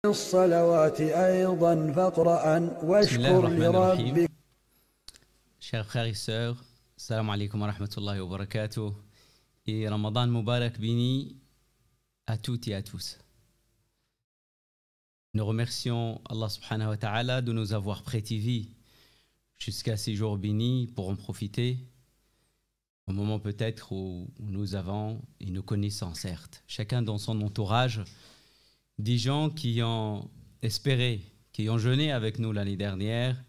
الصلوات أيضا فاقرأ واشكر لربك. Chers frères et sœurs, salam alaikum wa rahmatullahi wa barakatuh. Et Ramadan Mubarak béni à toutes et à tous. Nous remercions Allah subhanahu wa ta'ala de nous avoir prêté vie jusqu'à ces jours bénis pour en profiter. Au moment peut-être où nous avons et nous connaissons certes, chacun dans son entourage, des gens qui ont espéré, qui ont jeûné avec nous l'année dernière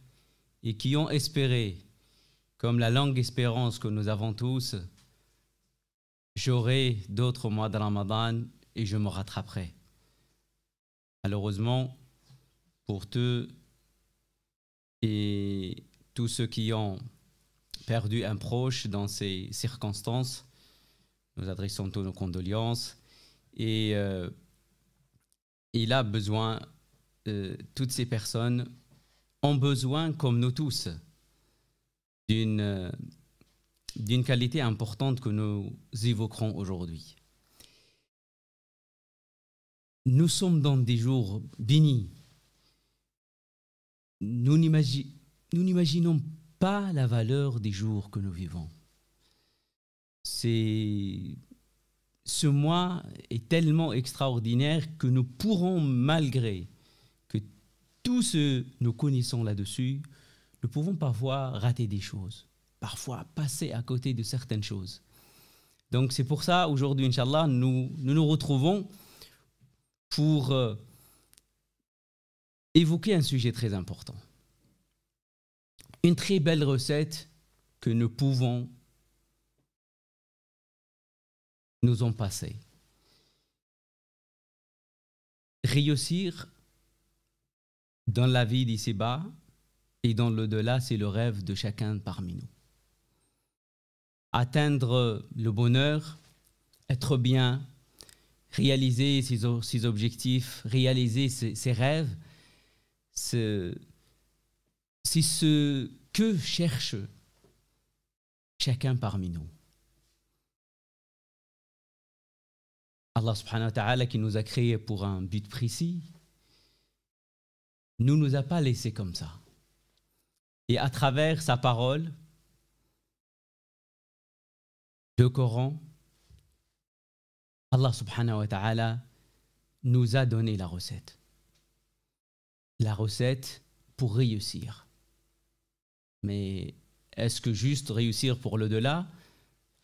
et qui ont espéré, comme la longue espérance que nous avons tous, j'aurai d'autres mois de Ramadan et je me rattraperai. Malheureusement, pour tous et tous ceux qui ont perdu un proche dans ces circonstances, nous adressons toutes nos condoléances et il a besoin, toutes ces personnes ont besoin, comme nous tous, d'une qualité importante que nous évoquerons aujourd'hui. Nous sommes dans des jours bénis. Nous n'imaginons pas la valeur des jours que nous vivons. Ce mois est tellement extraordinaire que nous pourrons, malgré que tout ce que nous connaissons là-dessus, nous pouvons parfois rater des choses, parfois passer à côté de certaines choses. Donc c'est pour ça, aujourd'hui, Inch'Allah, nous retrouvons pour évoquer un sujet très important. Une très belle recette que nous pouvons nous en passer. Réussir dans la vie d'ici-bas et dans l'au-delà, c'est le rêve de chacun parmi nous. Atteindre le bonheur, être bien, réaliser ses objectifs, réaliser ses rêves, c'est ce que cherche chacun parmi nous. Allah subhanahu wa ta'ala qui nous a créés pour un but précis, ne nous a pas laissés comme ça. Et à travers sa parole, le Coran, Allah subhanahu wa ta'ala nous a donné la recette. La recette pour réussir. Mais est-ce que juste réussir pour l'au-delà,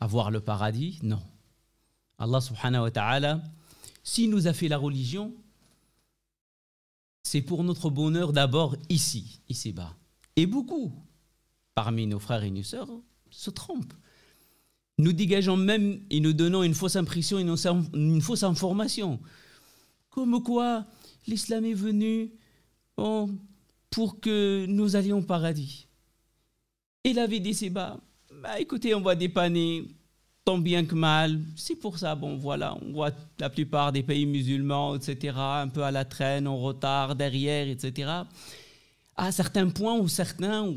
avoir le paradis? Non. Allah subhanahu wa ta'ala, s'il nous a fait la religion, c'est pour notre bonheur d'abord ici-bas. Et beaucoup parmi nos frères et nos sœurs se trompent. Nous dégageons même et nous donnons une fausse impression, une fausse information. Comme quoi l'islam est venu pour que nous allions au paradis. Et la vie d'ici-bas, écoutez, on va dépanner tant bien que mal. C'est pour ça, voilà, on voit la plupart des pays musulmans, etc., un peu à la traîne, en retard, derrière, etc. À certains points où certains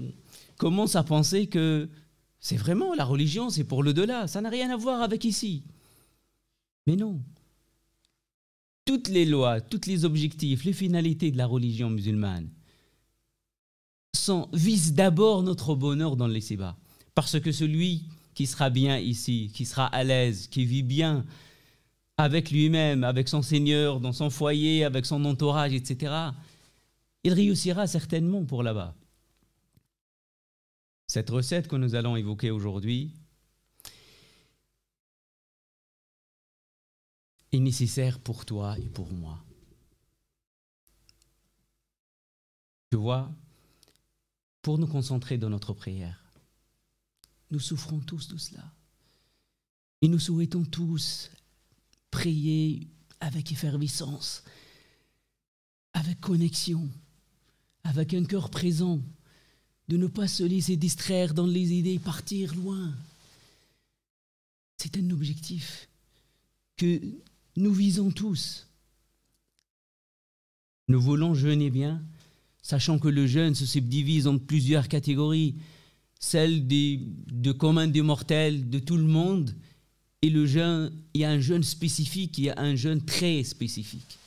commencent à penser que c'est vraiment la religion, c'est pour l'au-delà, ça n'a rien à voir avec ici. Mais non. Toutes les lois, tous les objectifs, les finalités de la religion musulmane visent d'abord notre bonheur dans l'ici-bas. Parce que celui qui sera bien ici, qui sera à l'aise, qui vit bien avec lui-même, avec son Seigneur, dans son foyer, avec son entourage, etc., il réussira certainement pour là-bas. Cette recette que nous allons évoquer aujourd'hui est nécessaire pour toi et pour moi. Tu vois, pour nous concentrer dans notre prière, nous souffrons tous de cela. Et nous souhaitons tous prier avec effervescence, avec connexion, avec un cœur présent, de ne pas se laisser distraire dans les idées, partir loin. C'est un objectif que nous visons tous. Nous voulons jeûner bien, sachant que le jeûne se subdivise en plusieurs catégories, celle de commun des mortels de tout le monde, et le jeûne, il y a un jeûne spécifique, il y a un jeûne très spécifique.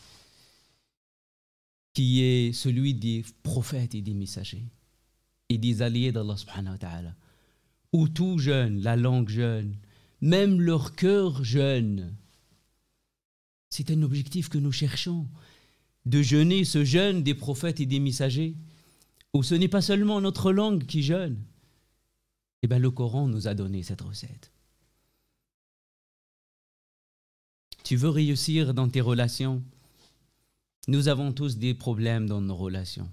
qui est celui des prophètes et des messagers et des alliés d'Allah subhanahu wa ta'ala, où tout jeûne, la langue jeûne, même leur cœur jeûne. C'est un objectif que nous cherchons, de jeûner ce jeûne des prophètes et des messagers, où ce n'est pas seulement notre langue qui jeûne. Eh bien, le Coran nous a donné cette recette. Tu veux réussir dans tes relations? Nous avons tous des problèmes dans nos relations,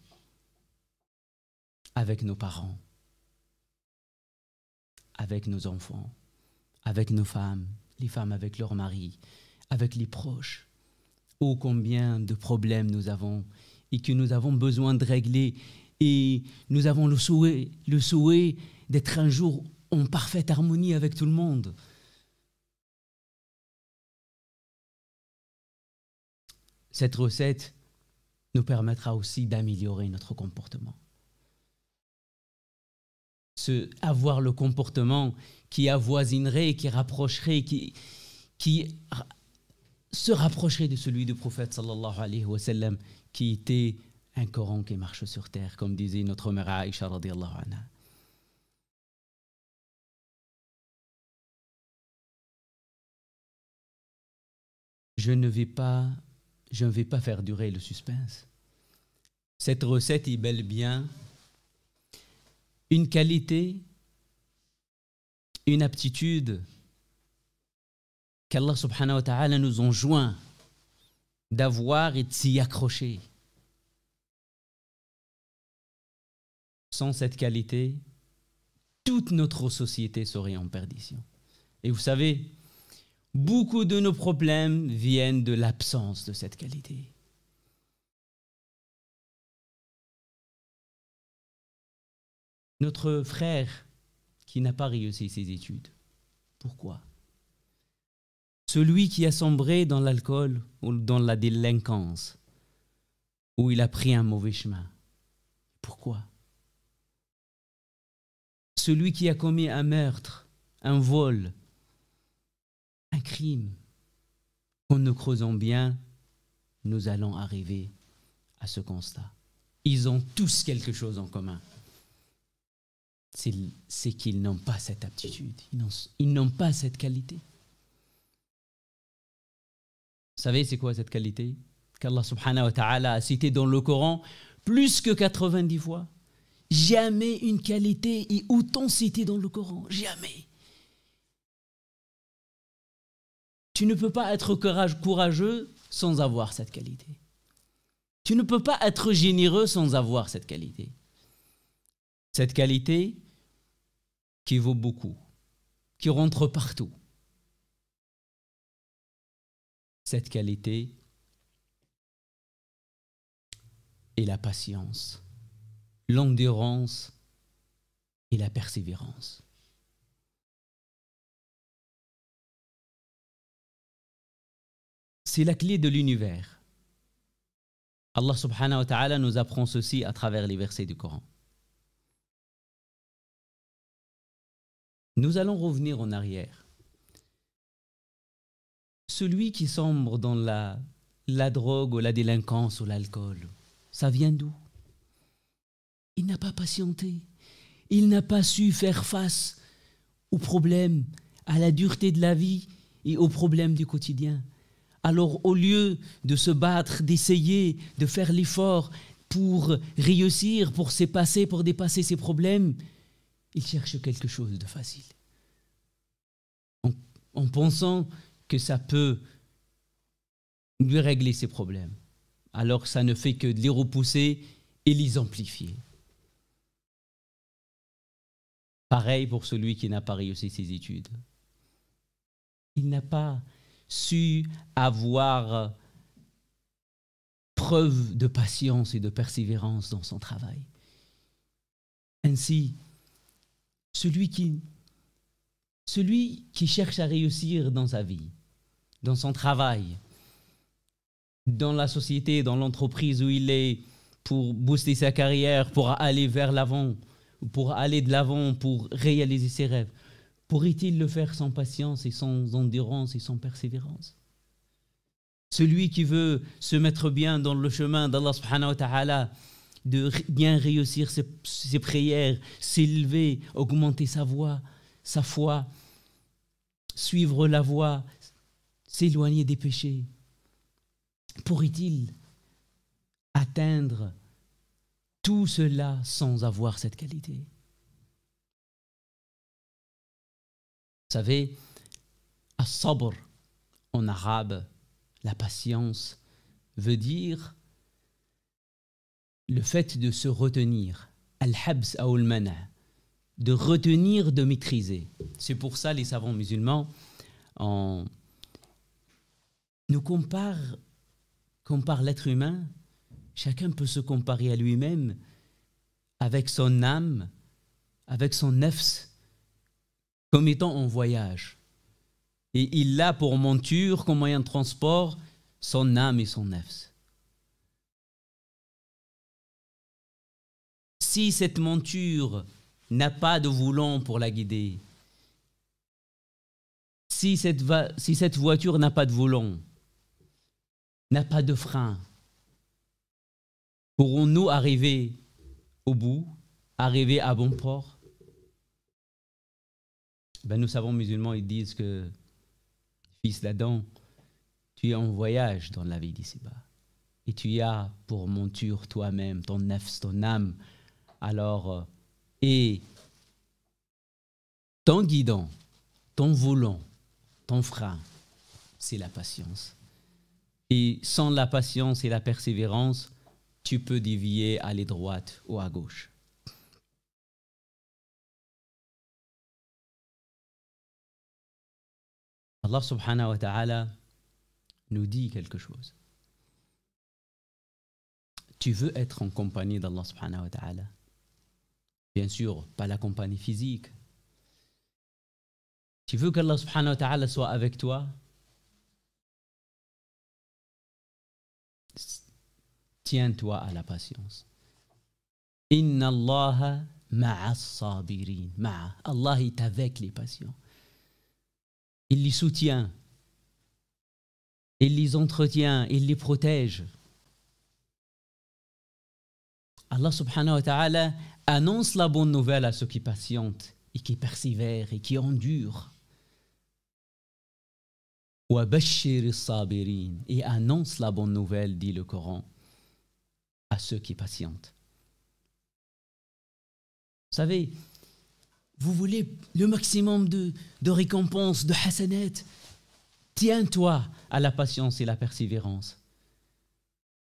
avec nos parents, avec nos enfants, avec nos femmes, les femmes avec leurs maris, avec les proches. Oh, combien de problèmes nous avons et que nous avons besoin de régler, et nous avons le souhait d'être un jour en parfaite harmonie avec tout le monde. Cette recette nous permettra aussi d'améliorer notre comportement. Avoir le comportement qui avoisinerait, qui rapprocherait, qui se rapprocherait de celui du prophète sallallahu alayhi wa sallam, qui était un Coran qui marche sur terre, comme disait notre mère Aïcha radiyallahu anha. Je ne vais pas faire durer le suspense. Cette recette est bel et bien une qualité, une aptitude qu'Allah subhanahu wa ta'ala nous enjoint d'avoir et de s'y accrocher. Sans cette qualité, toute notre société serait en perdition. Et vous savez, beaucoup de nos problèmes viennent de l'absence de cette qualité. Notre frère qui n'a pas réussi ses études, pourquoi? Celui qui a sombré dans l'alcool ou dans la délinquance, où il a pris un mauvais chemin, pourquoi? Celui qui a commis un meurtre, un vol, un crime. En nous creusant bien, nous allons arriver à ce constat. Ils ont tous quelque chose en commun. C'est qu'ils n'ont pas cette aptitude, ils n'ont pas cette qualité. Vous savez c'est quoi cette qualité? Qu'Allah subhanahu wa ta'ala a cité dans le Coran plus que 90 fois. Jamais une qualité est autant citée dans le Coran, jamais. Tu ne peux pas être courageux sans avoir cette qualité. Tu ne peux pas être généreux sans avoir cette qualité. Cette qualité qui vaut beaucoup, qui rentre partout. Cette qualité est la patience, l'endurance et la persévérance. C'est la clé de l'univers. Allah subhanahu wa ta'ala nous apprend ceci à travers les versets du Coran. Nous allons revenir en arrière. Celui qui sombre dans la drogue ou la délinquance ou l'alcool, ça vient d'où? Il n'a pas patienté. Il n'a pas su faire face aux problèmes, à la dureté de la vie et aux problèmes du quotidien. Alors, au lieu de se battre, d'essayer, de faire l'effort pour réussir, pour dépasser ses problèmes, il cherche quelque chose de facile. En pensant que ça peut lui régler ses problèmes. Alors, ça ne fait que de les repousser et les amplifier. Pareil pour celui qui n'a pas réussi ses études. Il n'a pas su avoir preuve de patience et de persévérance dans son travail. Ainsi, celui qui cherche à réussir dans sa vie, dans son travail, dans la société, dans l'entreprise où il est, pour booster sa carrière, pour aller vers l'avant, pour aller de l'avant, pour réaliser ses rêves, pourrait-il le faire sans patience et sans endurance et sans persévérance? Celui qui veut se mettre bien dans le chemin d'Allah subhanahu wa ta'ala, de bien réussir ses prières, s'élever, augmenter sa voix, sa foi, suivre la voie, s'éloigner des péchés. Pourrait-il atteindre tout cela sans avoir cette qualité? Vous savez, as-sabr en arabe, la patience, veut dire le fait de se retenir, al-habs ou al-mana', de retenir, de maîtriser. C'est pour ça les savants musulmans nous comparent l'être humain. Chacun peut se comparer à lui-même avec son âme, avec son nafs, comme étant en voyage. Et il a pour monture, comme moyen de transport, son âme et son nafs. Si cette monture n'a pas de volant pour la guider, si cette voiture n'a pas de volant, n'a pas de frein, pourrons-nous arriver au bout, arriver à bon port? Nous savons, musulmans, ils disent que, fils d'Adam, tu es en voyage dans la vie d'ici-bas. Et tu as pour monture toi-même, ton nafs, ton âme. Alors, et ton guidant, ton volant, ton frein, c'est la patience. Et sans la patience et la persévérance, tu peux dévier, aller droite ou à gauche. Allah subhanahu wa ta'ala nous dit quelque chose. Tu veux être en compagnie d'Allah subhanahu wa ta'ala. Bien sûr, pas la compagnie physique. Tu veux qu'Allah subhanahu wa ta'ala soit avec toi? Tiens-toi à la patience. Inna Allaha ma'as sabirin. Allah est avec les patients. Il les soutient, il les entretient, il les protège. Allah subhanahu wa ta'ala annonce la bonne nouvelle à ceux qui patientent et qui persévèrent et qui endurent. Wa bashshir as-sabirin, et annonce la bonne nouvelle, dit le Coran, à ceux qui patientent. Vous savez, vous voulez le maximum de récompenses, de hasanat. Tiens-toi à la patience et la persévérance.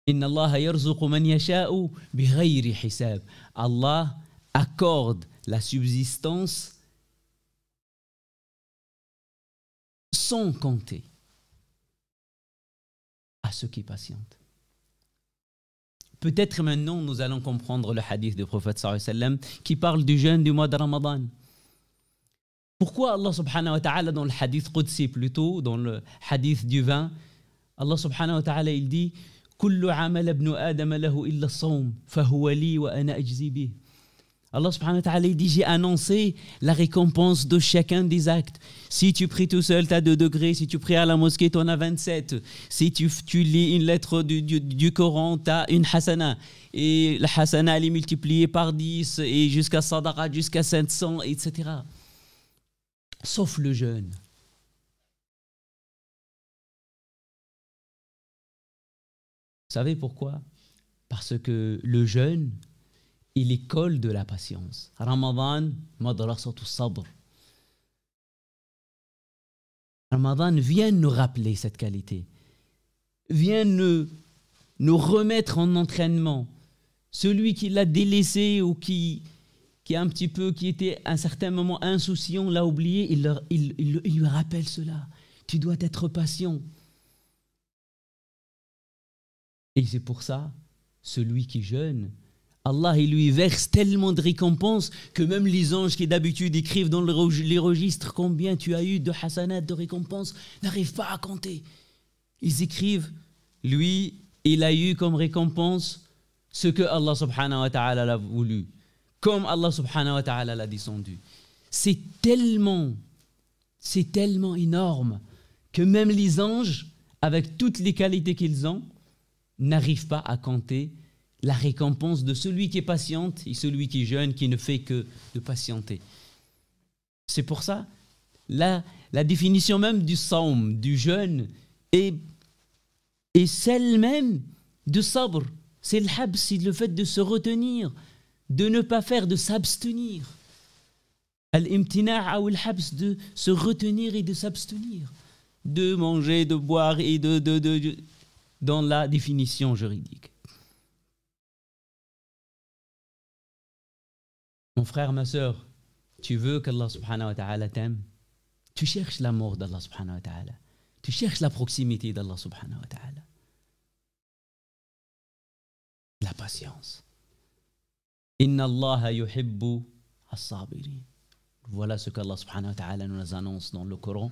Inna Allah yarzuqu man yasha'u bighayri hisab. Allah accorde la subsistance sans compter à ceux qui patientent. Peut-être maintenant nous allons comprendre le hadith du prophète sallallahu alayhi wa sallam qui parle du jeûne du mois de Ramadan. Pourquoi Allah subhanahu wa ta'ala dans le hadith Qudsi, plutôt dans le hadith du vin, Allah subhanahu wa ta'ala il dit Kullu amal ibn Adam lahu illa as-sawm fahuwa li wa ana ajzi bih. Allah subhanahu wa ta'ala il dit j'ai annoncé la récompense de chacun des actes. Si tu pries tout seul, tu as 2 degrés. Si tu pries à la mosquée, tu en as 27. Si tu lis une lettre du Coran, tu as une hasana. Et la hasana, elle est multipliée par 10 et jusqu'à sadaqa, jusqu'à 500, etc. Sauf le jeûne. Vous savez pourquoi? Parce que le jeûne est l'école de la patience. Ramadan, madrasatu sabr. Ramadan vient nous rappeler cette qualité, vient nous remettre en entraînement. Celui qui l'a délaissé ou qui était à un certain moment insouciant, l'a oublié, il lui rappelle cela. Tu dois être patient. Et c'est pour ça, celui qui jeûne, Allah il lui verse tellement de récompenses que même les anges qui d'habitude écrivent dans les registres combien tu as eu de hasanat, de récompenses, n'arrivent pas à compter. Ils écrivent, lui, il a eu comme récompense ce que Allah subhanahu wa ta'ala l'a voulu, comme Allah subhanahu wa ta'ala l'a descendu. C'est tellement énorme que même les anges avec toutes les qualités qu'ils ont, n'arrivent pas à compter la récompense de celui qui est patiente et celui qui jeûne, qui ne fait que de patienter. C'est pour ça, la définition même du saum, du jeûne, est celle même de sabr. C'est le habs, c'est le fait de se retenir, de ne pas faire, de s'abstenir. Al-imtina' ou al-habs, de se retenir et de s'abstenir, de manger, de boire et dans la définition juridique. Mon frère, ma sœur, tu veux qu'Allah subhanahu wa ta'ala t'aime? Tu cherches l'amour d'Allah subhanahu wa ta'ala. Tu cherches la proximité d'Allah subhanahu wa ta'ala. La patience. Inna Allah yuhibbu as-sabirin. Voilà ce qu'Allah subhanahu wa ta'ala nous annonce dans le Coran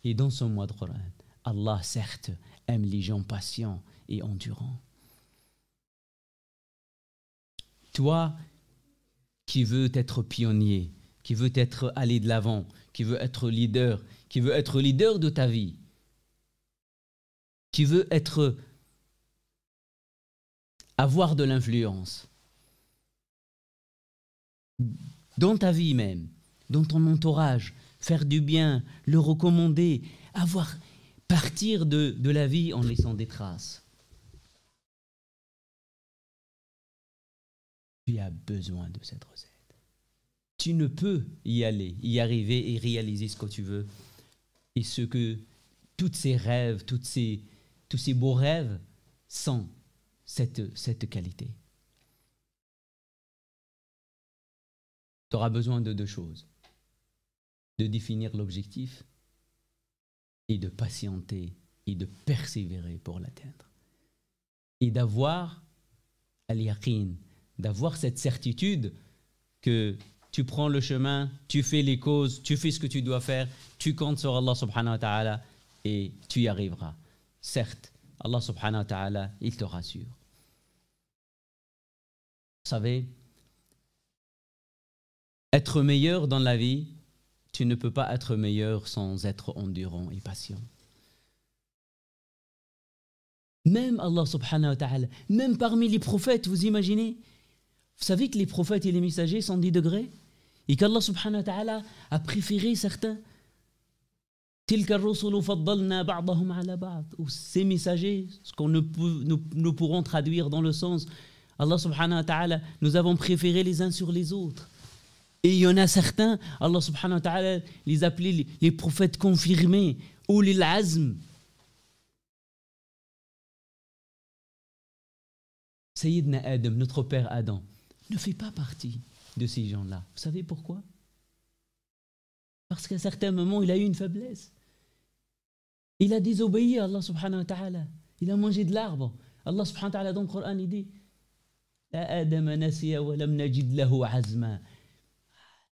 et dans son mois de Coran. Allah, certes, aime les gens patients et endurants. Toi qui veux être pionnier, qui veux être aller de l'avant, qui veux être leader de ta vie, qui veut avoir de l'influence dans ta vie même, dans ton entourage, faire du bien, le recommander, partir de la vie en laissant des traces. Tu as besoin de cette recette. Tu ne peux y arriver et réaliser ce que tu veux. Et tous ces rêves, tous ces beaux rêves sans cette qualité. Tu auras besoin de deux choses. De définir l'objectif et de patienter et de persévérer pour l'atteindre. Et d'avoir al-yaqin, d'avoir cette certitude que tu prends le chemin, tu fais les causes, tu fais ce que tu dois faire, tu comptes sur Allah subhanahu wa ta'ala et tu y arriveras. Certes, Allah subhanahu wa ta'ala, il te rassure. Vous savez, être meilleur dans la vie, tu ne peux pas être meilleur sans être endurant et patient. Même Allah subhanahu wa ta'ala, même parmi les prophètes, vous imaginez? Vous savez que les prophètes et les messagers sont 10 degrés et qu'Allah subhanahu wa ta'ala a préféré certains. Ces messagers, ce qu'on nous pourrons traduire dans le sens, Allah subhanahu wa ta'ala, nous avons préféré les uns sur les autres. Et il y en a certains, Allah subhanahu wa ta'ala les appelait les prophètes confirmés, ou les azm. Sayyidina Adam, notre père Adam, ne fait pas partie de ces gens-là. Vous savez pourquoi? Parce qu'à certains moments, il a eu une faiblesse. Il a désobéi à Allah subhanahu wa ta'ala. Il a mangé de l'arbre. Allah subhanahu wa ta'ala dans le Coran, il dit Adam nasiya wa lam najid lahu azma.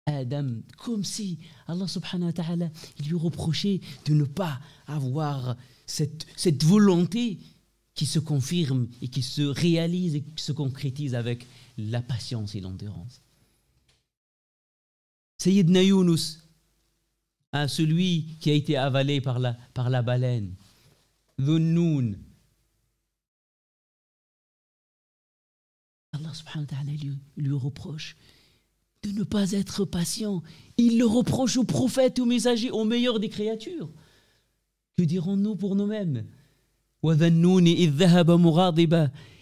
Adam, comme si Allah subhanahu wa ta'ala, il lui reprochait de ne pas avoir cette volonté qui se confirme et qui se réalise et qui se concrétise avec la patience et l'endurance. Sayyidina Yunus, celui qui a été avalé par la baleine, Dhunnoun, Allah subhanahu wa ta'ala lui reproche de ne pas être patient. Il le reproche aux prophètes, aux messagers, aux meilleurs des créatures. Que dirons-nous pour nous-mêmes?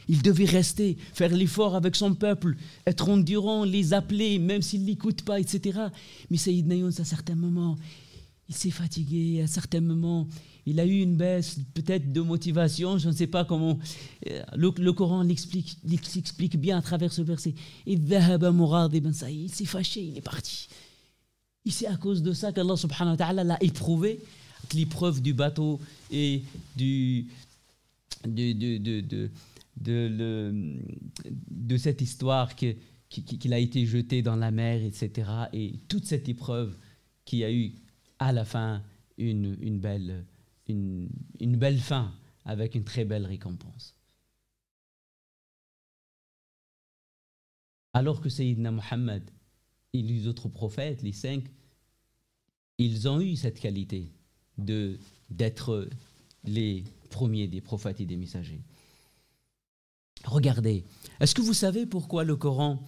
Il devait rester, faire l'effort avec son peuple, être endurant, les appeler, même s'ils ne l'écoutent pas, etc. Mais Sayyidina Yunus, à certains moments, il s'est fatigué, à certains moments, il a eu une baisse peut-être de motivation, je ne sais pas comment. Le Coran l'explique bien à travers ce verset. Il s'est fâché, il est parti. Et c'est à cause de ça qu'Allah subhanahu wa ta'ala l'a éprouvé, l'épreuve du bateau et de cette histoire qu'il a été jeté dans la mer, etc. Et toute cette épreuve qui a eu à la fin une belle fin avec une très belle récompense. Alors que Sayyidina Muhammad et les autres prophètes, les 5, ils ont eu cette qualité de d'être les premiers des prophètes et des messagers. Regardez, est-ce que vous savez pourquoi le Coran,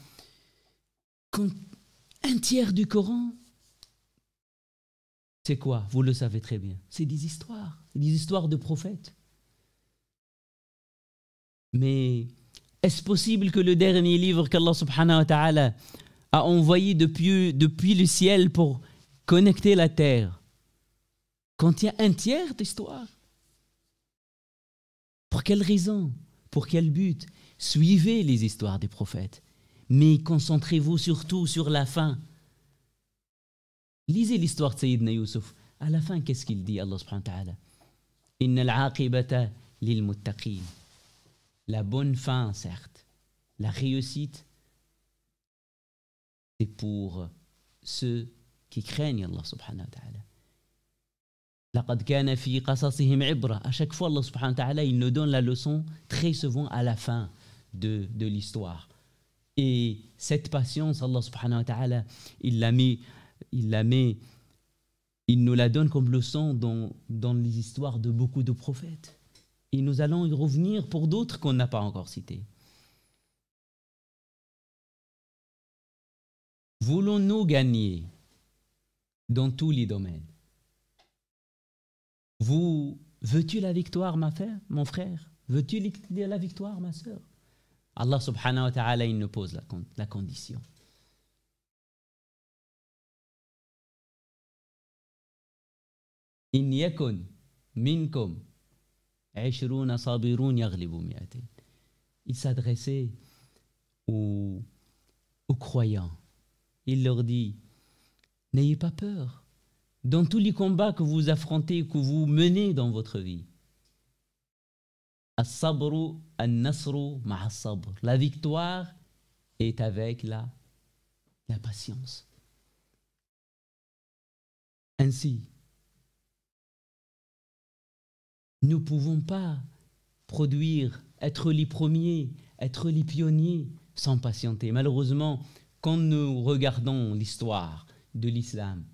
quand un tiers du Coran, c'est quoi? Vous le savez très bien. C'est des histoires de prophètes. Mais est-ce possible que le dernier livre qu'Allah subhanahu wa ta'ala a envoyé depuis le ciel pour connecter la terre contient un tiers d'histoire? Pour quelle raison? Pour quel but? Suivez les histoires des prophètes, mais concentrez-vous surtout sur la fin. Lisez l'histoire de Sayyidina Yusuf. À la fin, qu'est-ce qu'il dit, Allah subhanahu wa ta'ala? Inna al-aqibata lil muttaqin. La bonne fin, certes. La réussite, c'est pour ceux qui craignent Allah subhanahu wa ta'ala. لقد كان في قصصهم عبرة. À chaque fois, Allah subhanahu wa ta'ala, il nous donne la leçon très souvent à la fin de l'histoire. Et cette patience, Allah subhanahu wa ta'ala, il nous la donne comme leçon dans les histoires de beaucoup de prophètes. Et nous allons y revenir pour d'autres qu'on n'a pas encore cités. Voulons-nous gagner dans tous les domaines? Veux-tu la victoire, mon frère? Veux-tu la victoire, ma sœur? Allah subhanahu wa ta'ala, il nous pose la condition. In yakun minkum 20 sabirun yaghlibu mi'atin. Il s'adressait aux croyants. Il leur dit, n'ayez pas peur. Dans tous les combats que vous affrontez, que vous menez dans votre vie, as-sabru an-nasru ma'a as-sabr. La victoire est avec la patience. Ainsi, nous ne pouvons pas être les premiers, être les pionniers sans patienter. Malheureusement, quand nous regardons l'histoire de l'islam,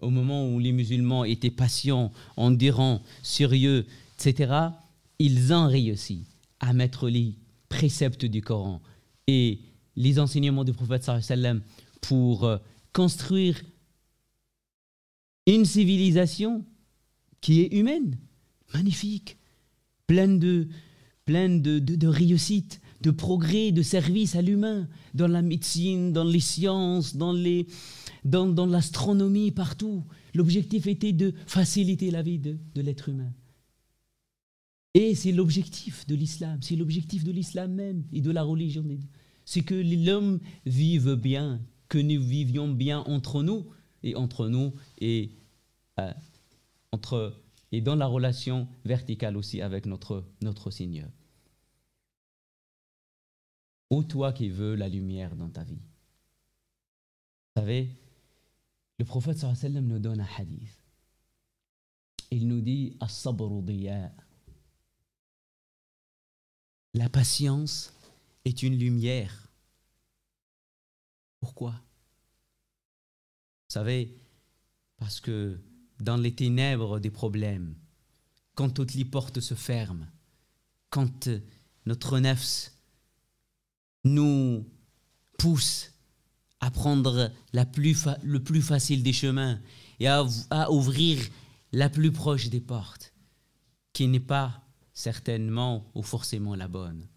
au moment où les musulmans étaient patients, endurants, sérieux, etc., ils ont réussi à mettre les préceptes du Coran et les enseignements du prophète sallallahu alayhi wa sallam pour construire une civilisation qui est humaine, magnifique, pleine de réussite, de progrès, de service à l'humain, dans la médecine, dans les sciences, dans l'astronomie, partout. L'objectif était de faciliter la vie de l'être humain. Et c'est l'objectif de l'islam, c'est l'objectif de l'islam même et de la religion. C'est que l'homme vive bien, que nous vivions bien entre nous et dans la relation verticale aussi avec notre Seigneur. Ô toi qui veux la lumière dans ta vie. Vous savez, le prophète sallallahu alayhi wa sallam nous donne un hadith. Il nous dit as-sabru diya. La patience est une lumière. Pourquoi? Vous savez, parce que dans les ténèbres des problèmes, quand toutes les portes se ferment, quand notre nefs nous pousse à prendre le plus facile des chemins et à ouvrir la plus proche des portes, qui n'est pas certainement ou forcément la bonne.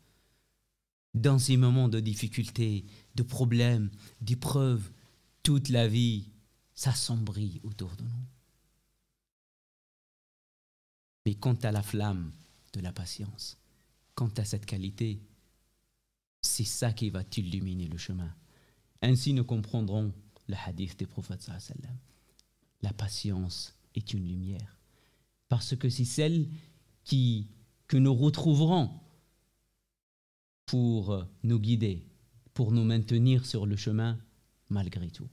Dans ces moments de difficulté, de problèmes, d'épreuves, toute la vie s'assombrit autour de nous. Mais quant à la flamme de la patience, quant à cette qualité, c'est ça qui va illuminer le chemin. Ainsi nous comprendrons le hadith des prophètes sallallahu alayhi wa sallam. La patience est une lumière, parce que c'est celle que nous retrouverons pour nous guider, pour nous maintenir sur le chemin malgré tout.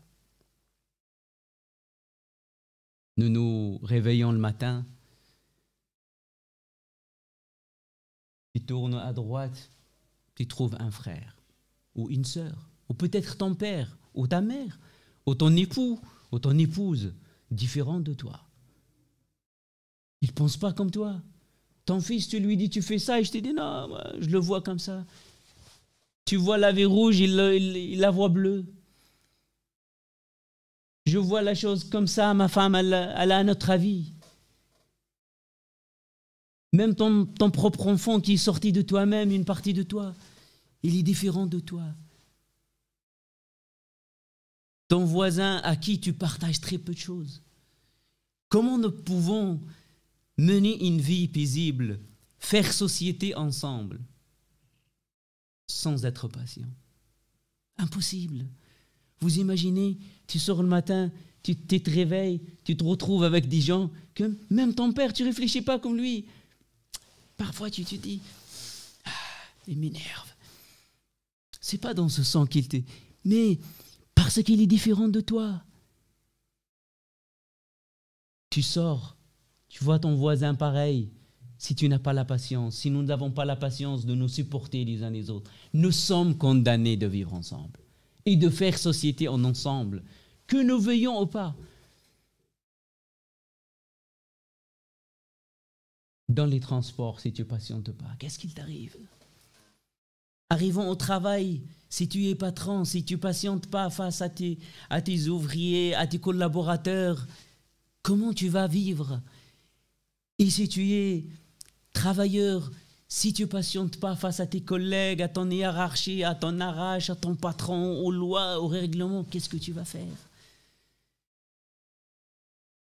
Nous nous réveillons le matin, tu tournes à droite, tu trouves un frère ou une sœur, ou peut-être ton père ou ta mère, ou ton époux ou ton épouse, différent de toi. Il ne pense pas comme toi. Ton fils, tu lui dis, tu fais ça, et je te dis, non, moi, je le vois comme ça. Tu vois la vie rouge, il la voit bleue. Je vois la chose comme ça, ma femme, elle a un autre avis. Même ton propre enfant qui est sorti de toi-même, une partie de toi, il est différent de toi. Ton voisin à qui tu partages très peu de choses. Comment nous pouvons mener une vie paisible, faire société ensemble, sans être patient? Impossible. Vous imaginez, tu sors le matin, tu te réveilles, tu te retrouves avec des gens que même ton père, tu ne réfléchis pas comme lui. Parfois, tu te dis, il m'énerve. C'est pas dans ce sens qu'il te... Mais parce qu'il est différent de toi. Tu sors, tu vois ton voisin pareil. Si tu n'as pas la patience, si nous n'avons pas la patience de nous supporter les uns les autres, nous sommes condamnés de vivre ensemble et de faire société en ensemble, que nous veuillons ou pas. Dans les transports, si tu ne patientes pas, qu'est-ce qu'il t'arrive? Arrivons au travail, si tu es patron, si tu ne patientes pas face à tes ouvriers, à tes collaborateurs, comment tu vas vivre? Et si tu es travailleur, si tu ne patientes pas face à tes collègues, à ton hiérarchie, à ton RH, à ton patron, aux lois, aux règlements, qu'est-ce que tu vas faire?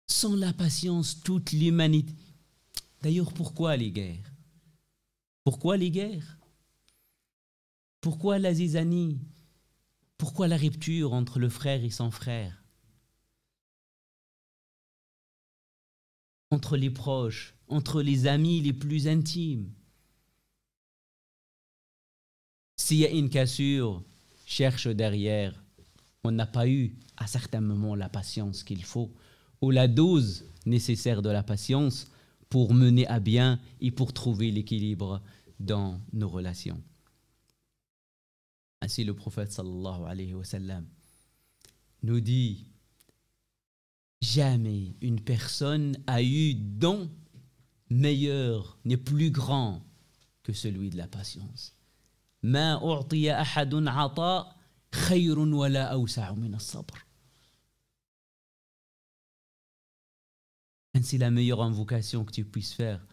Sans la patience, toute l'humanité... D'ailleurs, pourquoi les guerres? Pourquoi les guerres? Pourquoi la zizanie? Pourquoi la rupture entre le frère et son frère? Entre les proches, entre les amis les plus intimes. S'il y a une cassure, cherche derrière. On n'a pas eu à certains moments la patience qu'il faut, ou la dose nécessaire de la patience pour mener à bien et pour trouver l'équilibre dans nos relations. Ainsi le prophète sallallahu alayhi wa sallam nous dit: jamais une personne a eu don meilleur ni plus grand que celui de la patience. Ma u'tiya ahadun 'ata khayrun wala awsa'u min as-sabr. C'est la meilleure invocation que tu puisses faire.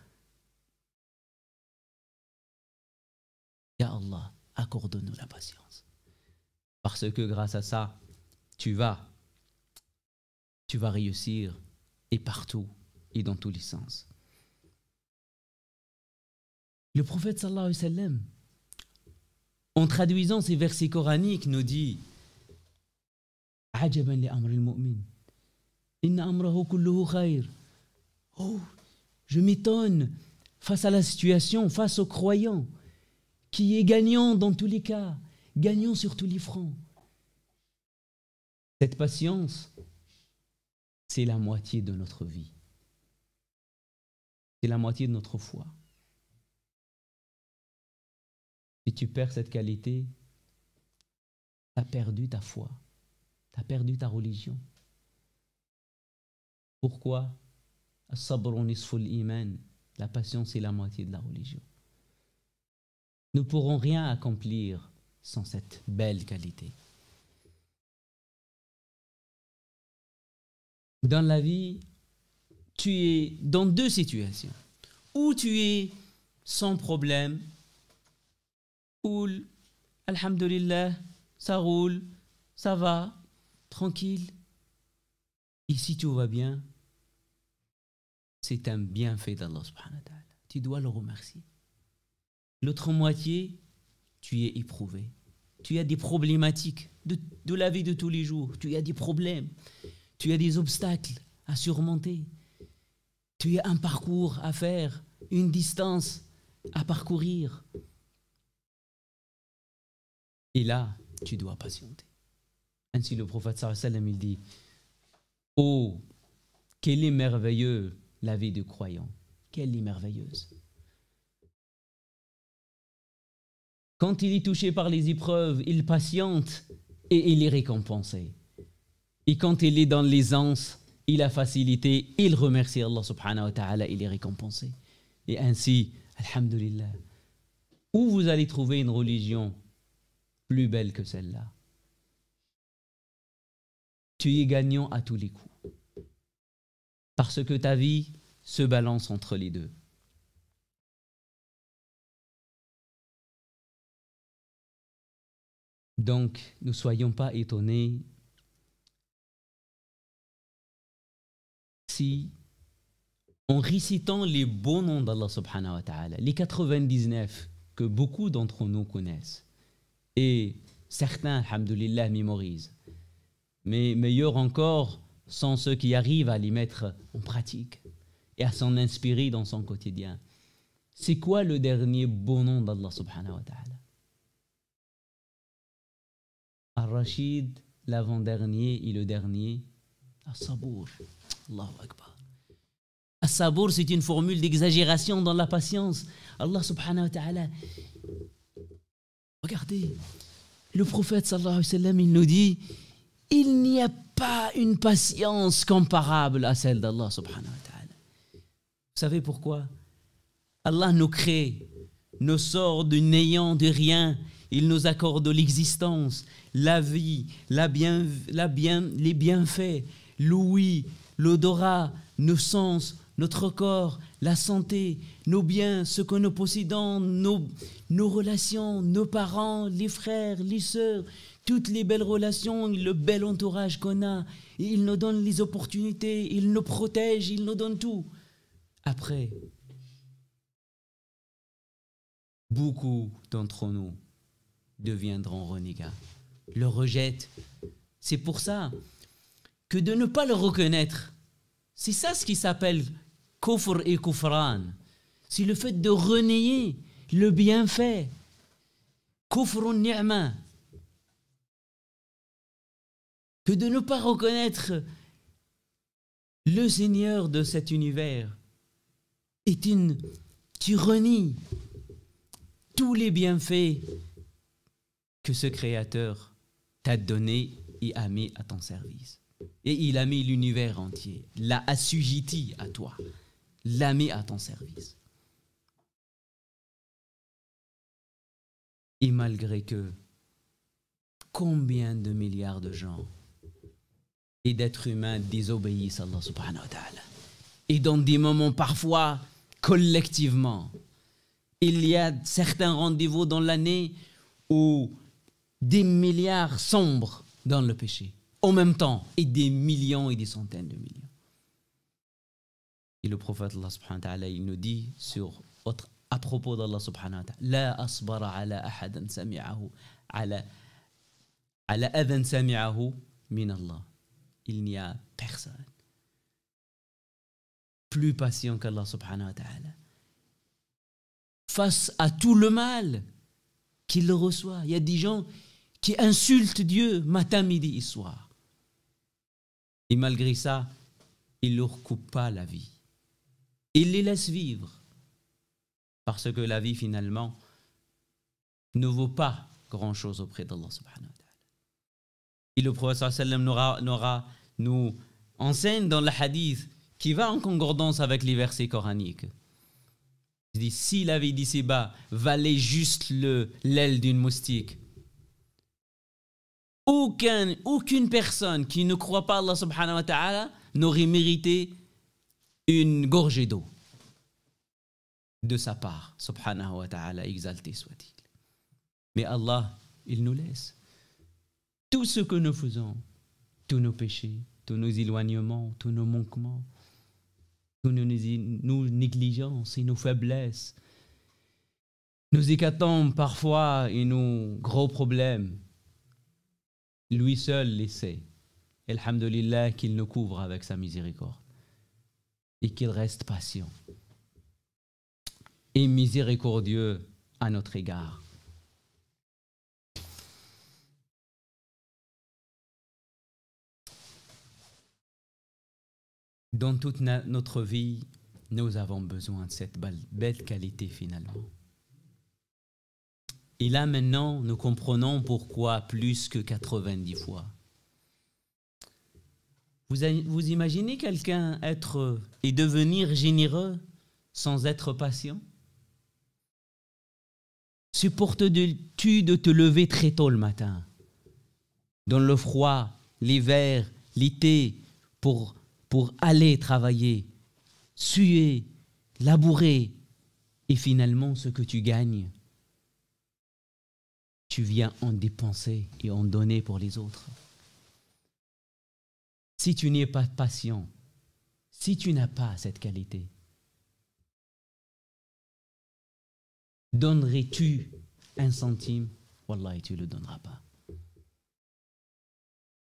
Ya Allah, accorde-nous la patience. Parce que grâce à ça, tu vas réussir, et partout et dans tous les sens. Le prophète sallallahu alayhi wa sallam, en traduisant ces versets coraniques, nous dit: Ajaban li amri al-mu'min, inna amrahu kulluhu khayr. Oh, je m'étonne face à la situation, face aux croyants, qui est gagnant dans tous les cas, gagnant sur tous les fronts. Cette patience, c'est la moitié de notre vie. C'est la moitié de notre foi. Si tu perds cette qualité, tu as perdu ta foi, tu as perdu ta religion. Pourquoi? La patience est la moitié de la religion. Nous ne pourrons rien accomplir sans cette belle qualité. Dans la vie, tu es dans deux situations. Ou tu es sans problème, cool, alhamdulillah, ça roule, ça va, tranquille. Et si tout va bien, c'est un bienfait d'Allah subhanahu wa ta'ala. Tu dois le remercier. L'autre moitié, tu es éprouvé. Tu as des problématiques de la vie de tous les jours. Tu as des problèmes. Tu as des obstacles à surmonter. Tu as un parcours à faire, une distance à parcourir. Et là, tu dois patienter. Ainsi le prophète sallallahu alayhi wa sallam, il dit: oh, quelle est merveilleuse la vie du croyant. Quelle est merveilleuse. Quand il est touché par les épreuves, il patiente et il est récompensé. Et quand il est dans l'aisance, il a facilité, il remercie Allah subhanahu wa ta'ala, il est récompensé. Et ainsi, alhamdulillah, où vous allez trouver une religion plus belle que celle-là? Tu es gagnant à tous les coups. Parce que ta vie se balance entre les deux. Donc, ne soyons pas étonnés si, en récitant les beaux noms d'Allah subhanahu wa ta'ala, les 99 que beaucoup d'entre nous connaissent, et certains, alhamdulillah, mémorisent, mais meilleur encore sont ceux qui arrivent à les mettre en pratique et à s'en inspirer dans son quotidien. C'est quoi le dernier beau nom d'Allah subhanahu wa ta'ala? Ar-Rashid, l'avant-dernier et le dernier, As-Sabour. Allahu Akbar. As-Sabour, c'est une formule d'exagération dans la patience. Allah subhanahu wa ta'ala. Regardez, le prophète sallallahu alayhi wa sallam, il nous dit, il n'y a pas une patience comparable à celle d'Allah subhanahu wa ta'ala. Vous savez pourquoi? Allah nous crée, nous sort du néant, de rien. Il nous accorde l'existence, la vie, les bienfaits, l'ouïe, l'odorat, nos sens, notre corps, la santé, nos biens, ce que nous possédons, nos relations, nos parents, les frères, les sœurs, toutes les belles relations, le bel entourage qu'on a. Et il nous donne les opportunités, il nous protège, il nous donne tout. Après, beaucoup d'entre nous deviendront renégats, le rejettent. C'est pour ça que de ne pas le reconnaître, c'est ça ce qui s'appelle kufr et kufran. C'est le fait de renier le bienfait. Kufrun ni'ma. Que de ne pas reconnaître le Seigneur de cet univers est une... Tu renies tous les bienfaits que ce Créateur t'a donné et a mis à ton service. Et il a mis l'univers entier, l'a assujetti à toi, l'a mis à ton service. Et malgré que, combien de milliards de gens et d'êtres humains désobéissent à Allah subhanahu wa ta'ala. Et dans des moments parfois, collectivement, il y a certains rendez-vous dans l'année où des milliards sombrent dans le péché, en même temps, et des millions et des centaines de millions. Et le prophète Allah subhanahu wa ta'ala, il nous dit à propos d'Allah subhanahu wa ta'ala, La asbara ala ahadan sami'ahu ala adhan sami'ahu min Allah. Il n'y a personne plus patient qu'Allah subhanahu wa ta'ala face à tout le mal qu'il reçoit. Il y a des gens qui insultent Dieu matin, midi et soir. Et malgré ça, il ne leur coupe pas la vie. Il les laisse vivre. Parce que la vie, finalement, ne vaut pas grand-chose auprès d'Allah subhanahu wa ta'ala. Et le prophète sallallahu alayhi wa sallam nous enseigne dans le hadith qui va en concordance avec les versets coraniques. Il dit, si la vie d'ici-bas valait juste l'aile d'une moustique, aucune personne qui ne croit pas à Allah subhanahu wa ta'ala n'aurait mérité une gorgée d'eau de sa part, subhanahu wa ta'ala, exalté soit-il. Mais Allah, il nous laisse. Tout ce que nous faisons, tous nos péchés, tous nos éloignements, tous nos manquements, tous nos négligences et nos faiblesses, nos hécatombes parfois et nos gros problèmes, lui seul les sait. Alhamdulillah qu'il nous couvre avec sa miséricorde et qu'il reste patient et miséricordieux à notre égard. Dans toute notre vie, nous avons besoin de cette belle qualité finalement. Et là maintenant, nous comprenons pourquoi plus que 90 fois. Vous imaginez quelqu'un être et devenir généreux sans être patient? Supportes-tu de te lever très tôt le matin, dans le froid, l'hiver, l'été, pour aller travailler, suer, labourer, et finalement ce que tu gagnes, tu viens en dépenser et en donner pour les autres? Si tu n'es pas patient, si tu n'as pas cette qualité, donnerais-tu un centime? Wallah, tu ne le donneras pas.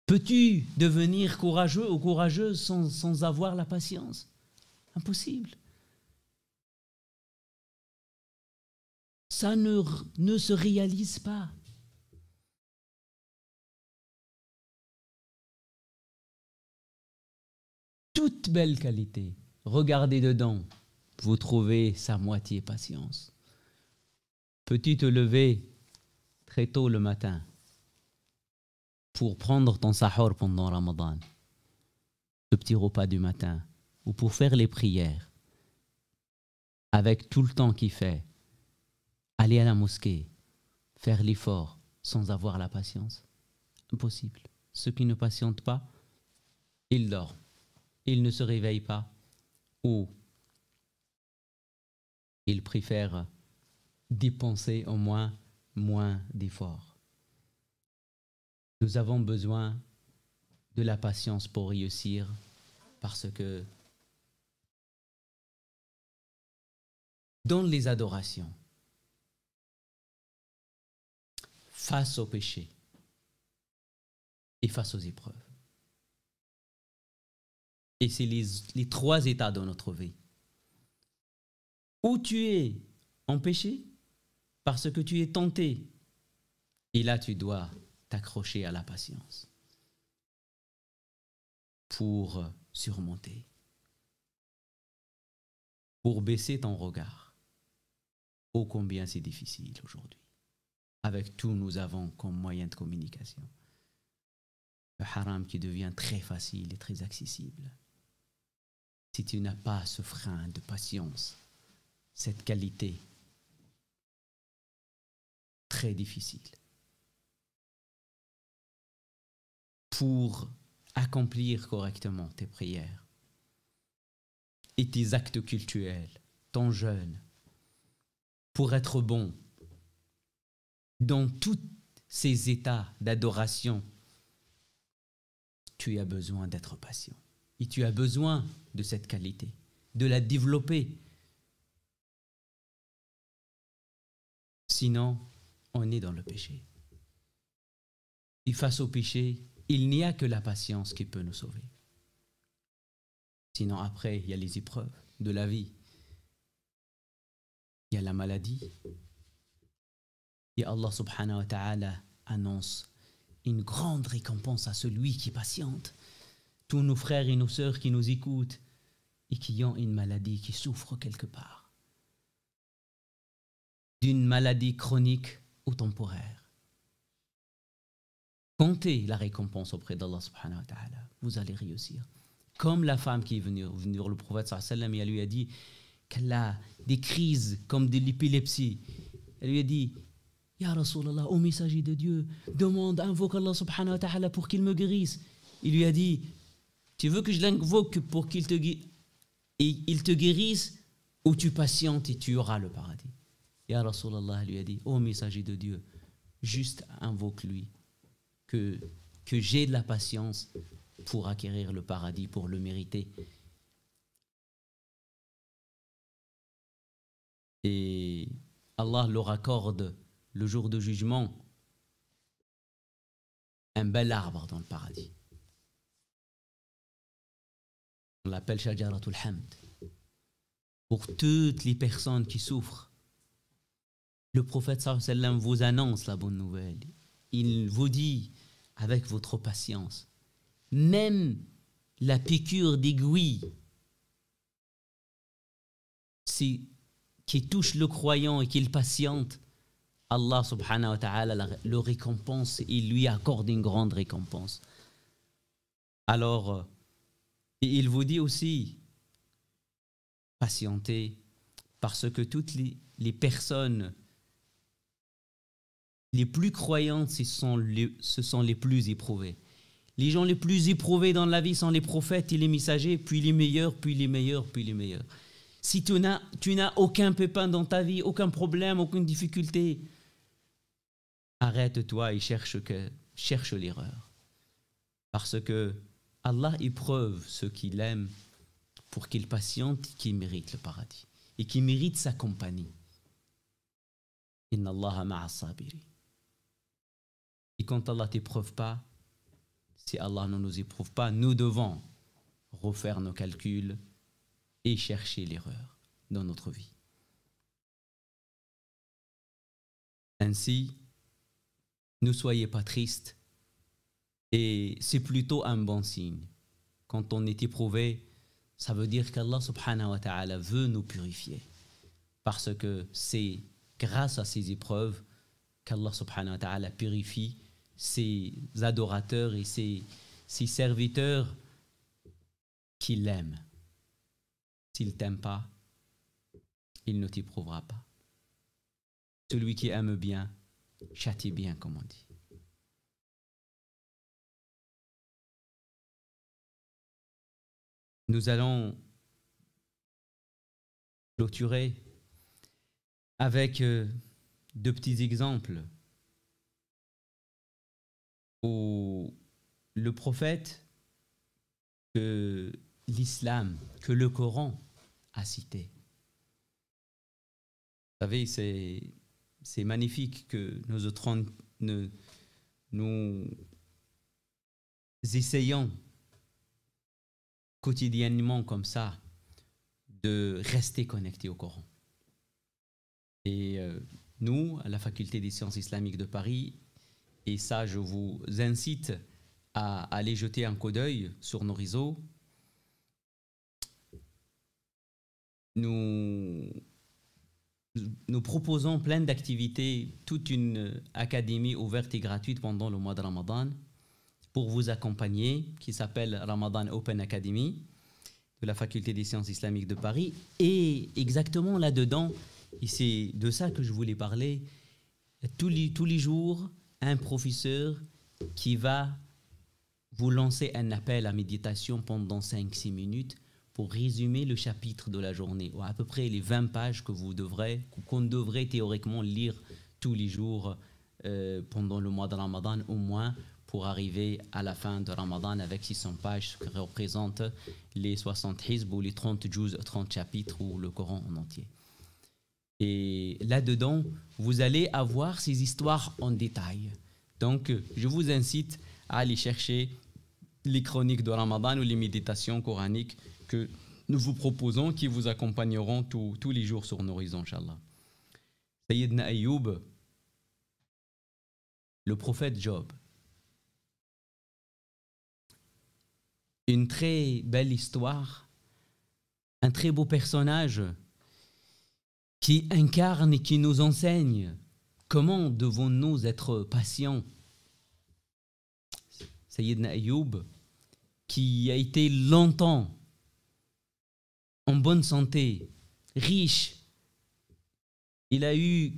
Peux-tu devenir courageux ou courageuse sans avoir la patience? Impossible. Ça ne se réalise pas. Toute belle qualité, regardez dedans, vous trouvez sa moitié patience. Peux-tu te lever très tôt le matin pour prendre ton sahur pendant Ramadan, ce petit repas du matin, ou pour faire les prières, avec tout le temps qu'il fait, aller à la mosquée, faire l'effort sans avoir la patience? Impossible. Ceux qui ne patientent pas, ils dorment, ils ne se réveillent pas, ou ils préfèrent dépenser au moins d'efforts. Nous avons besoin de la patience pour réussir, parce que dans les adorations, face au péché et face aux épreuves, et c'est les trois états de notre vie, où tu es en péché parce que tu es tenté, et là tu dois t'accrocher à la patience pour surmonter, pour baisser ton regard. Oh combien c'est difficile aujourd'hui, avec tout nous avons comme moyen de communication. Le haram qui devient très facile et très accessible. Si tu n'as pas ce frein de patience, cette qualité, très difficile, pour accomplir correctement tes prières et tes actes cultuels, ton jeûne, pour être bon dans tous ces états d'adoration, tu as besoin d'être patient. Et tu as besoin de cette qualité, de la développer. Sinon, on est dans le péché. Et face au péché, il n'y a que la patience qui peut nous sauver. Sinon, après, il y a les épreuves de la vie. Il y a la maladie. Et Allah subhanahu wa ta'ala annonce une grande récompense à celui qui patiente. Tous nos frères et nos sœurs qui nous écoutent et qui ont une maladie, qui souffrent quelque part, d'une maladie chronique ou temporaire. Comptez la récompense auprès d'Allah subhanahu wa ta'ala. Vous allez réussir. Comme la femme qui est venue vers le prophète sallallahu alayhi wa sallam et elle lui a dit qu'elle a des crises comme de l'épilepsie. Elle lui a dit: Ya Rasulallah, ô messager de Dieu, demande, invoque Allah subhanahu wa ta'ala pour qu'il me guérisse. Il lui a dit: tu veux que je l'invoque pour qu'il te guérisse, ou tu patientes et tu auras le paradis? Ya Rasulallah lui a dit: ô messager de Dieu, juste invoque-lui, que j'ai de la patience pour acquérir le paradis, pour le mériter. Et Allah leur accorde le jour de jugement un bel arbre dans le paradis. On l'appelle Shajaratul Hamd. Pour toutes les personnes qui souffrent, le prophète sallallahu alayhi wa sallam vous annonce la bonne nouvelle. Il vous dit, avec votre patience, même la piqûre d'aiguille qui touche le croyant et qu'il patiente, Allah subhanahu wa ta'ala le récompense, il lui accorde une grande récompense. Alors, Et il vous dit aussi, patientez, parce que toutes les personnes les plus croyantes, ce sont les plus éprouvées. Les gens les plus éprouvés dans la vie sont les prophètes et les messagers, puis les meilleurs, puis les meilleurs, puis les meilleurs. Si tu n'as aucun pépin dans ta vie, aucun problème, aucune difficulté, arrête-toi et cherche l'erreur. Parce que Allah éprouve ceux qu'il aime pour qu'ils patientent et qu'ils méritent le paradis et qu'ils méritent sa compagnie. Inna Allaha ma'a sabiri. Et quand Allah t'éprouve pas, si Allah ne nous éprouve pas, nous devons refaire nos calculs et chercher l'erreur dans notre vie. Ainsi, ne soyez pas tristes et c'est plutôt un bon signe. Quand on est éprouvé, ça veut dire qu'Allah subhanahu wa ta'ala veut nous purifier. Parce que c'est grâce à ces épreuves qu'Allah subhanahu wa ta'ala purifie ses adorateurs et ses serviteurs qui l'aiment. S'il ne t'aime pas, il ne t'éprouvera pas. Celui qui aime bien, châtie bien, comme on dit. Nous allons clôturer avec deux petits exemples où le prophète que l'islam, que le Coran a cité. Vous savez, c'est magnifique que nous essayons quotidiennement comme ça de rester connectés au Coran. Et nous, à la Faculté des sciences islamiques de Paris, et ça je vous incite à aller jeter un coup d'œil sur nos réseaux, nous proposons plein d'activités, toute une académie ouverte et gratuite pendant le mois de Ramadan pour vous accompagner, qui s'appelle Ramadan Open Academy de la Faculté des sciences islamiques de Paris. Et exactement là-dedans, et c'est de ça que je voulais parler, tous les jours, un professeur qui va vous lancer un appel à méditation pendant 5-6 minutes pour résumer le chapitre de la journée, ou à peu près les 20 pages qu'on devrait théoriquement lire tous les jours pendant le mois de Ramadan, au moins pour arriver à la fin de Ramadan avec 600 pages, ce qui représente les 60 hizb ou les 30 juz, 30 chapitres ou le Coran en entier. Et là-dedans, vous allez avoir ces histoires en détail. Donc, je vous incite à aller chercher les chroniques de Ramadan ou les méditations coraniques que nous vous proposons, qui vous accompagneront tous les jours sur nos horizons, Inch'Allah. Sayyidina Ayoub, le prophète Job. Une très belle histoire, un très beau personnage qui incarne et qui nous enseigne comment devons-nous être patients. Sayyidina Ayoub, qui a été longtemps en bonne santé, riche. Il a eu,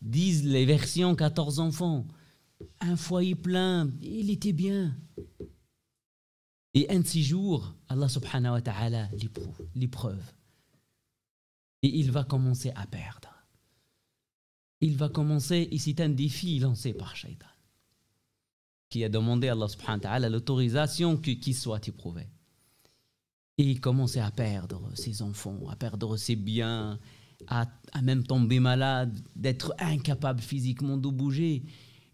disent les versions, 14 enfants, un foyer plein, il était bien. Et un de ces jours, Allah subhanahu wa ta'ala l'éprouve. Et il va commencer à perdre. Il va commencer, et c'est un défi lancé par Shaitan, qui a demandé à Allah subhanahu wa ta'ala l'autorisation qu'il soit éprouvé. Et il commençait à perdre ses enfants, à perdre ses biens, à même tomber malade, d'être incapable physiquement de bouger,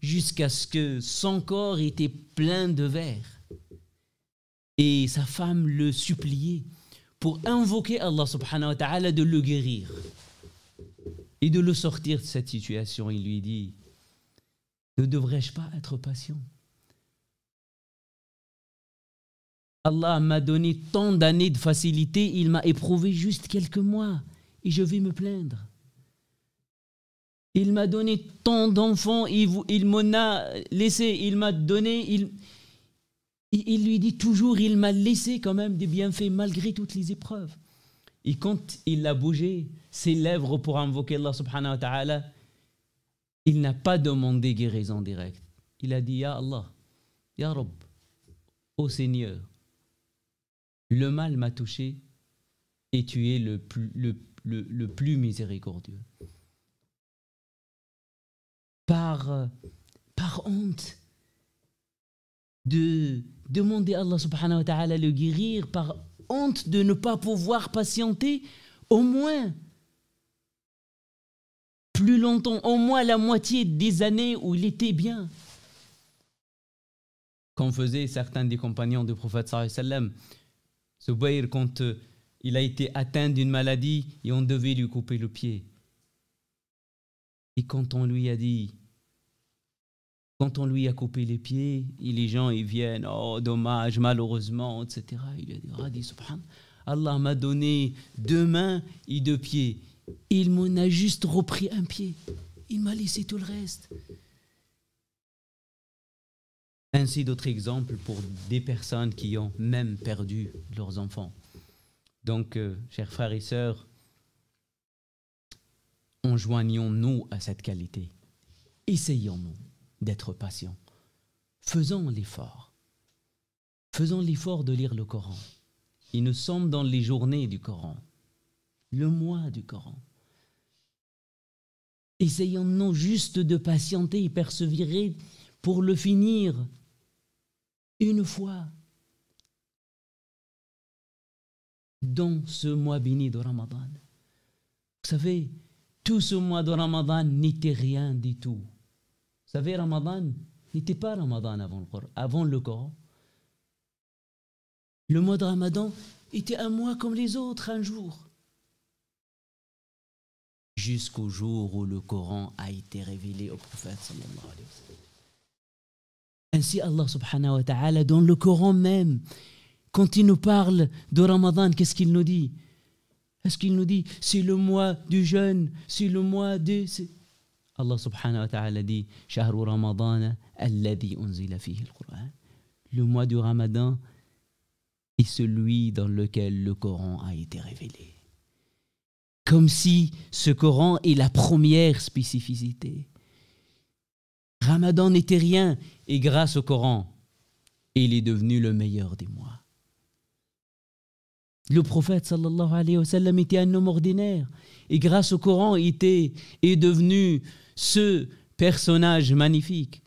jusqu'à ce que son corps était plein de vers. Et sa femme le suppliait pour invoquer Allah subhanahu wa ta'ala de le guérir et de le sortir de cette situation. Il lui dit: ne devrais-je pas être patient? Allah m'a donné tant d'années de facilité, il m'a éprouvé juste quelques mois et je vais me plaindre. Il m'a donné tant d'enfants, il m'en a laissé, il m'a donné, il lui dit toujours, il m'a laissé quand même des bienfaits malgré toutes les épreuves. Et quand il a bougé ses lèvres pour invoquer Allah subhanahu wa ta'ala, il n'a pas demandé guérison directe. Il a dit, Ya Allah, Ya Rabb, ô Seigneur, le mal m'a touché et tu es le plus miséricordieux. Par honte de demander à Allah subhanahu wa ta'ala le guérir, par honte de ne pas pouvoir patienter au moins plus longtemps, au moins la moitié des années où il était bien. Qu'en faisaient certains des compagnons du prophète sallallahu alayhi wa sallam. Zubayr, quand il a été atteint d'une maladie et on devait lui couper le pied. Et quand on lui a dit, quand on lui a coupé les pieds, et les gens ils viennent, oh dommage, malheureusement, etc. Il a dit, subhan, Allah m'a donné 2 mains et 2 pieds. Il m'en a juste repris un pied. Il m'a laissé tout le reste. Ainsi d'autres exemples pour des personnes qui ont même perdu leurs enfants. Donc, chers frères et sœurs, enjoignons-nous à cette qualité. Essayons-nous d'être patients. Faisons l'effort. Faisons l'effort de lire le Coran. Et nous sommes dans les journées du Coran, le mois du Coran. Essayons-nous juste de patienter et persévérer pour le finir une fois dans ce mois béni de Ramadan. Vous savez, tout ce mois de Ramadan n'était rien du tout. Vous savez, Ramadan n'était pas Ramadan avant le Coran. Le mois de Ramadan était un mois comme les autres, un jour. Jusqu'au jour où le Coran a été révélé au prophète sallallahu alayhi wa sallam. Ainsi Allah subhanahu wa ta'ala, dans le Coran même, quand il nous parle de Ramadan, qu'est-ce qu'il nous dit? Est-ce qu'il nous dit, c'est le mois du jeûne, c'est le mois de... Allah subhanahu wa ta'ala dit, Shahru Ramadan alladhi unzila fihi al-Qur'an. Le mois du Ramadan est celui dans lequel le Coran a été révélé. Comme si ce Coran est la première spécificité. Ramadan n'était rien et grâce au Coran, il est devenu le meilleur des mois. Le prophète sallallahu alayhi wa sallam était un homme ordinaire et grâce au Coran est devenu ce personnage magnifique,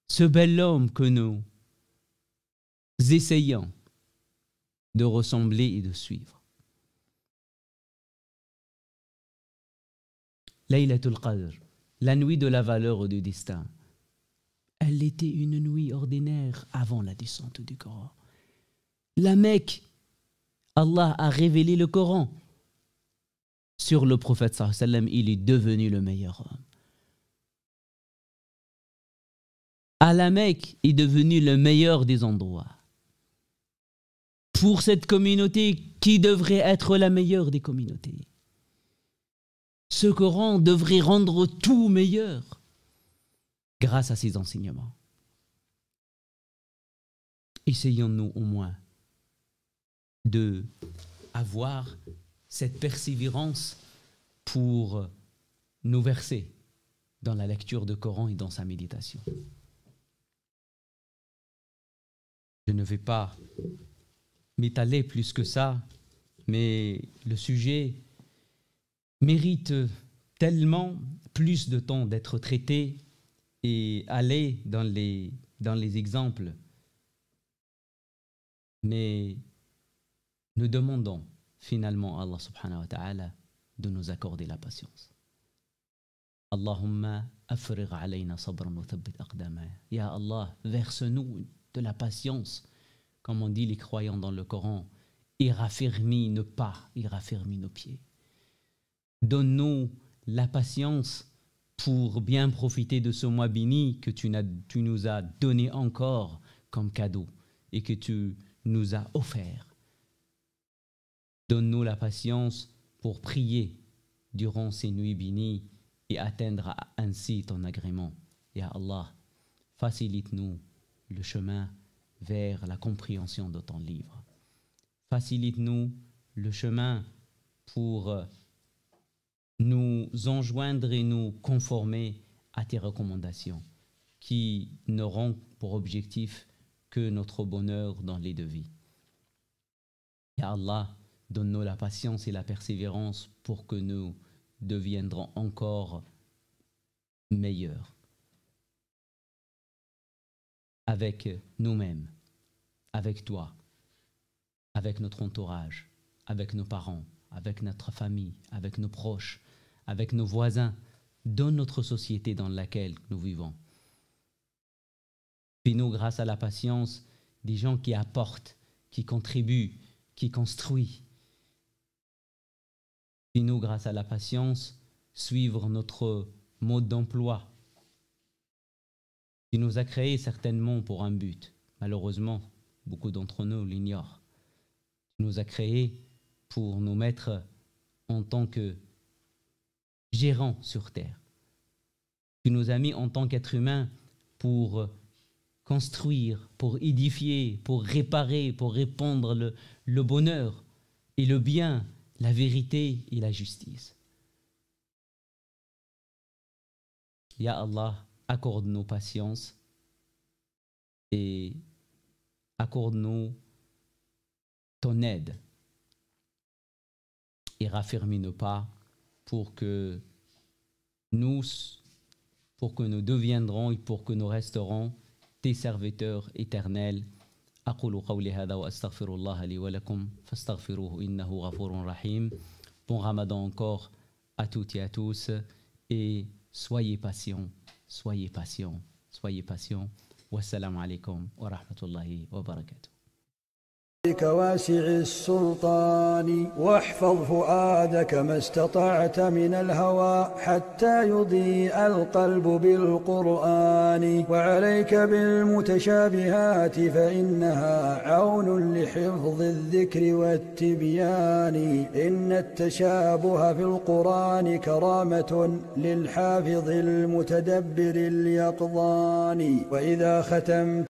ce bel homme que nous essayons de ressembler et de suivre. Laylatul Qadr, la nuit de la valeur du destin, elle était une nuit ordinaire avant la descente du Coran. La Mecque, Allah a révélé le Coran sur le prophète sallallahu alayhi wa sallam, il est devenu le meilleur homme. À la Mecque est devenu le meilleur des endroits. Pour cette communauté qui devrait être la meilleure des communautés. Ce Coran devrait rendre tout meilleur grâce à ses enseignements. Essayons-nous au moins de avoir cette persévérance pour nous verser dans la lecture du Coran et dans sa méditation. Je ne vais pas m'étaler plus que ça, mais le sujet mérite tellement plus de temps d'être traité et aller dans les exemples. Mais nous demandons finalement à Allah subhanahu wa ta'ala de nous accorder la patience. Allahumma afrigh alayna sabran wa thabbit aqdamana. Ya Allah, verse-nous de la patience, comme on dit les croyants dans le Coran, et raffermis nos pas, et raffermis nos pieds. Donne-nous la patience pour bien profiter de ce mois béni que tu nous as donné encore comme cadeau et que tu nous as offert. Donne-nous la patience pour prier durant ces nuits bénies et atteindre ainsi ton agrément. Ya Allah, facilite-nous le chemin vers la compréhension de ton livre. Facilite-nous le chemin pour nous enjoindre et nous conformer à tes recommandations qui n'auront pour objectif que notre bonheur dans les deux vies. Ya Allah, donne-nous la patience et la persévérance pour que nous deviendrons encore meilleurs avec nous-mêmes, avec toi, avec notre entourage, avec nos parents, avec notre famille, avec nos proches, avec nos voisins, dans notre société dans laquelle nous vivons. Fais-nous, grâce à la patience, des gens qui apportent, qui contribuent, qui construisent. Fais-nous, grâce à la patience, suivre notre mode d'emploi. Tu nous as créés certainement pour un but. Malheureusement, beaucoup d'entre nous l'ignorent. Tu nous as créés pour nous mettre en tant que gérants sur terre. Tu nous as mis en tant qu'êtres humains pour construire, pour édifier, pour réparer, pour répandre le bonheur et le bien, la vérité et la justice. Ya Allah, accorde-nous patience et accorde-nous ton aide et raffermis nos pas pour que nous deviendrons et pour que nous resterons tes serviteurs éternels. أقول قولي هذا وأستغفر الله لي ولكم فاستغفروه إنه غفور رحيم. Bon Ramadan encore à toutes et à tous et soyez patients, soyez patients, soyez patients. Wassalamu alaikum wa rahmatullahi wa barakatuh. واسع السلطان واحفظ فؤادك ما استطعت من الهوى حتى يضيء القلب بالقرآن وعليك بالمتشابهات فإنها عون لحفظ الذكر والتبيان إن التشابه في القرآن كرامة للحافظ المتدبر اليقظان وإذا ختمت